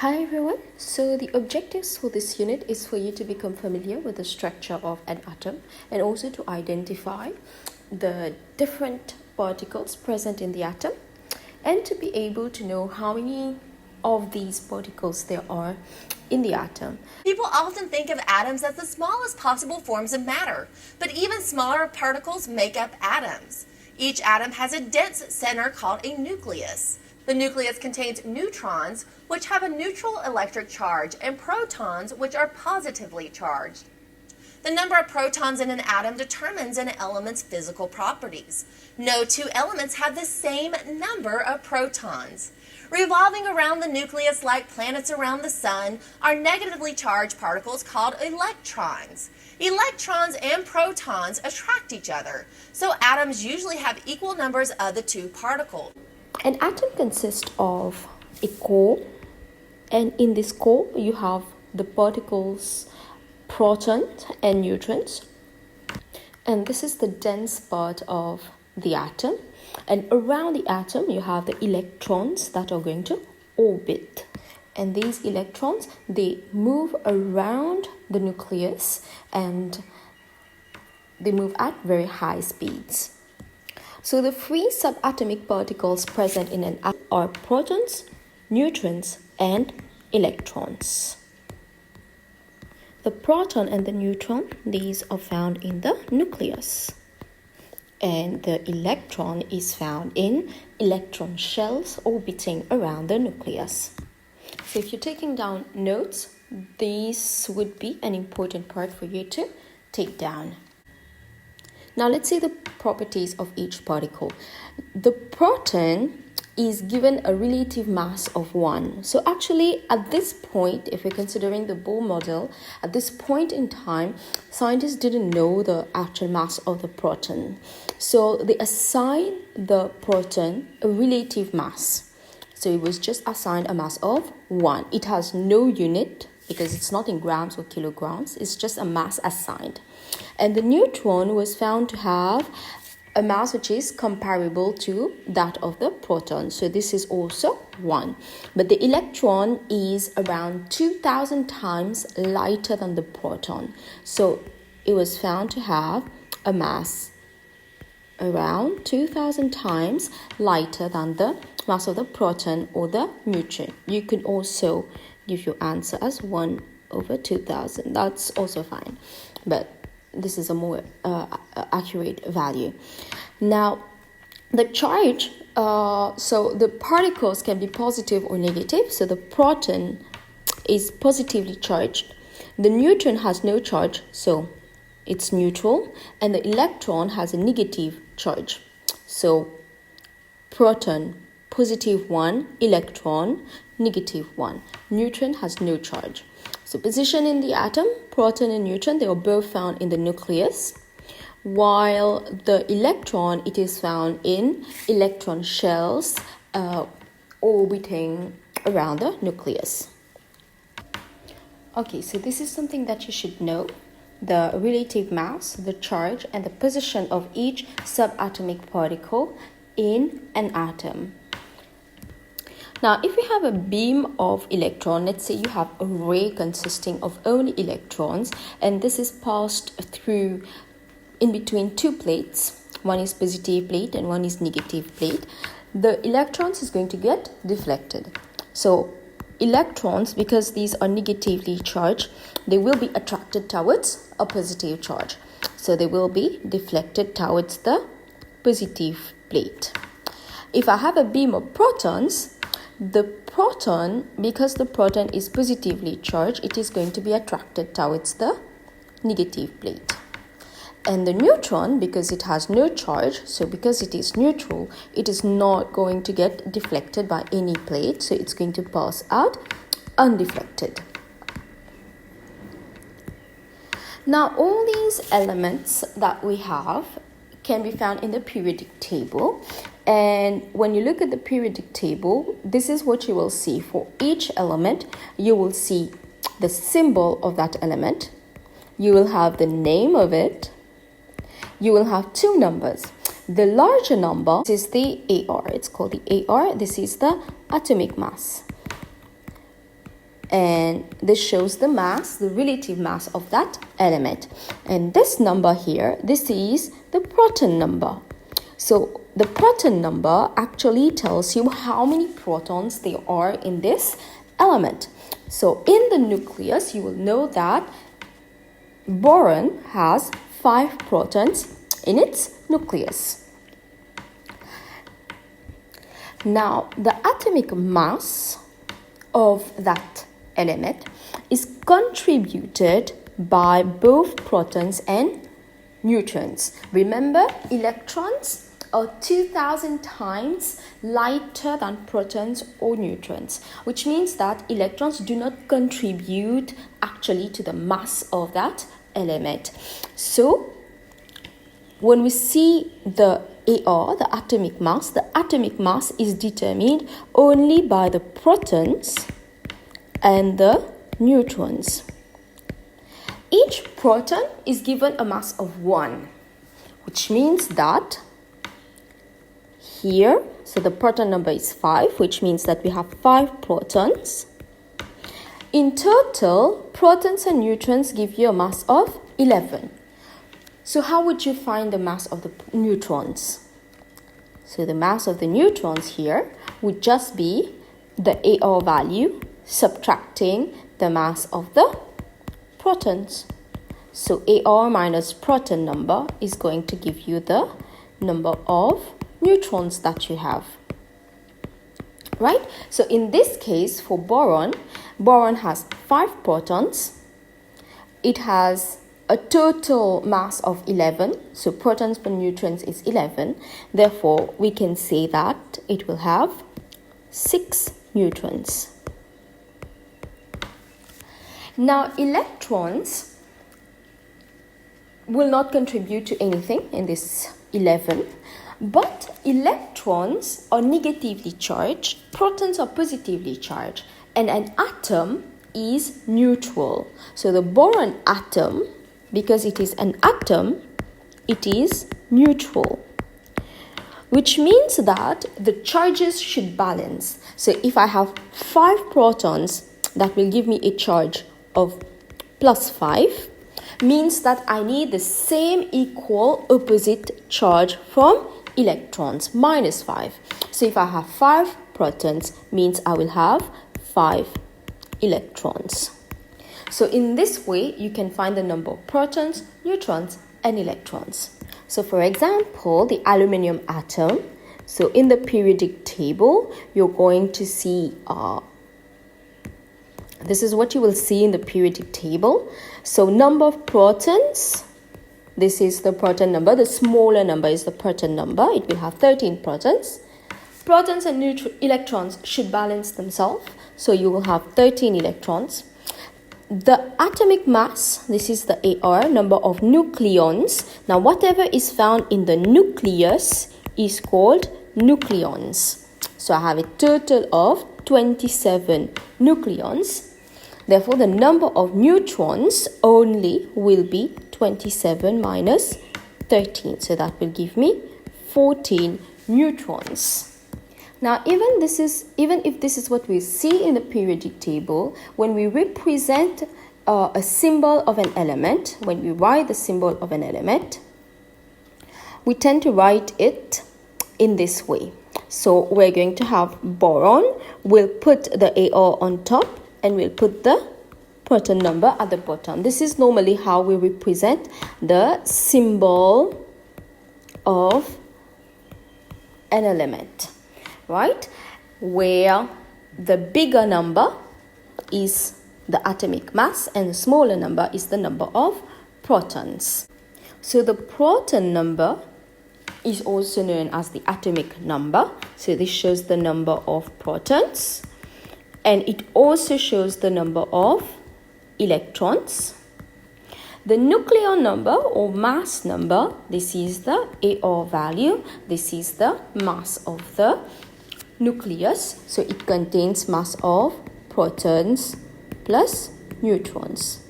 Hi everyone, so the objectives for this unit is for you to become familiar with the structure of an atom and also to identify the different particles present in the atom and to be able to know how many of these particles there are in the atom. People often think of atoms as the smallest possible forms of matter, but even smaller particles make up atoms. Each atom has a dense center called a nucleus. The nucleus contains neutrons, which have a neutral electric charge, and protons, which are positively charged. The number of protons in an atom determines an element's physical properties. No two elements have the same number of protons. Revolving around the nucleus like planets around the sun are negatively charged particles called electrons. Electrons and protons attract each other, so atoms usually have equal numbers of the two particles. An atom consists of a core, and in this core you have the particles protons and neutrons, and this is the dense part of the atom, and around the atom you have the electrons that are going to orbit, and these electrons, they move around the nucleus and they move at very high speeds. So the three subatomic particles present in an atom are protons, neutrons, and electrons. The proton and the neutron, these are found in the nucleus. And the electron is found in electron shells orbiting around the nucleus. So if you're taking down notes, this would be an important part for you to take down. Now let's see the properties of each particle. The proton is given a relative mass of 1. So actually at this point, if we're considering the Bohr model, at this point in time, scientists didn't know the actual mass of the proton. So they assigned the proton a relative mass. So it was just assigned a mass of 1. It has no unit because it's not in grams or kilograms. It's just a mass assigned. And the neutron was found to have a mass which is comparable to that of the proton. So this is also 1. But the electron is around 2,000 times lighter than the proton. So it was found to have a mass around 2,000 times lighter than the mass of the proton or the neutron. You could also give your answer as 1 over 2,000. That's also fine. But this is a more accurate value. Now, the charge, so the particles can be positive or negative. So the proton is positively charged. The neutron has no charge, so it's neutral. And the electron has a negative charge. So proton, positive 1, electron, negative 1. Neutron has no charge. So position in the atom, proton and neutron, they are both found in the nucleus, while the electron, it is found in electron shells orbiting around the nucleus. Okay, so this is something that you should know: the relative mass, the charge, and the position of each subatomic particle in an atom. Now, if you have a beam of electron, let's say you have a ray consisting of only electrons, and this is passed through in between two plates. One is positive plate and one is negative plate. The electrons is going to get deflected. So electrons, because these are negatively charged, they will be attracted towards a positive charge. So they will be deflected towards the positive plate. If I have a beam of protons, the proton, because the proton is positively charged, it is going to be attracted towards the negative plate. And the neutron, because it has no charge, so because it is neutral, it is not going to get deflected by any plate, so it's going to pass out undeflected. Now, all these elements that we have can be found in the periodic table. And when you look at the periodic table, this is what you will see. For each element, you will see the symbol of that element. You will have the name of it. You will have two numbers. The larger number is the AR. It's called the AR. This is the atomic mass. and this shows the mass, the relative mass of that element. And this number here, this is the proton number. So the proton number actually tells you how many protons there are in this element. So in the nucleus, you will know that boron has 5 protons in its nucleus. Now, the atomic mass of that element is contributed by both protons and neutrons. Remember, electrons are 2,000 times lighter than protons or neutrons, which means that electrons do not contribute actually to the mass of that element. So when we see the AR, the atomic mass is determined only by the protons and the neutrons. Each proton is given a mass of 1, which means that here, so the proton number is 5, which means that we have 5 protons. In total, protons and neutrons give you a mass of 11. So how would you find the mass of the neutrons? So the mass of the neutrons here would just be the AR value subtracting the mass of the protons. So AR minus proton number is going to give you the number of neutrons that you have. Right? So in this case, for boron has 5 protons. It has a total mass of 11. So protons per neutrons is 11. Therefore, we can say that it will have 6 neutrons. Now, electrons will not contribute to anything in this 11. But electrons are negatively charged, protons are positively charged, and an atom is neutral. So the boron atom, because it is an atom, it is neutral, which means that the charges should balance. So if I have 5 protons, that will give me a charge of plus 5, means that I need the same equal opposite charge from electrons, minus 5. So if I have 5 protons, means I will have 5 electrons. So in this way, you can find the number of protons, neutrons, and electrons. So for example, the aluminum atom. So in the periodic table, you're going to see, this is what you will see in the periodic table. So number of protons, this is the proton number. The smaller number is the proton number. It will have 13 protons. Protons and electrons should balance themselves. So you will have 13 electrons. The atomic mass, this is the AR, number of nucleons. Now whatever is found in the nucleus is called nucleons. So I have a total of 27 nucleons. Therefore, the number of neutrons only will be 27 minus 13. So that will give me 14 neutrons. Now, even if this is what we see in the periodic table, when we represent a symbol of an element, when we write the symbol of an element, we tend to write it in this way. So we're going to have boron. We'll put the AR on top, and we'll put the proton number at the bottom. This is normally how we represent the symbol of an element, right? Where the bigger number is the atomic mass and the smaller number is the number of protons. So the proton number is also known as the atomic number. So this shows the number of protons. And it also shows the number of electrons. The nuclear number or mass number, this is the AR value. This is the mass of the nucleus. So it contains mass of protons plus neutrons.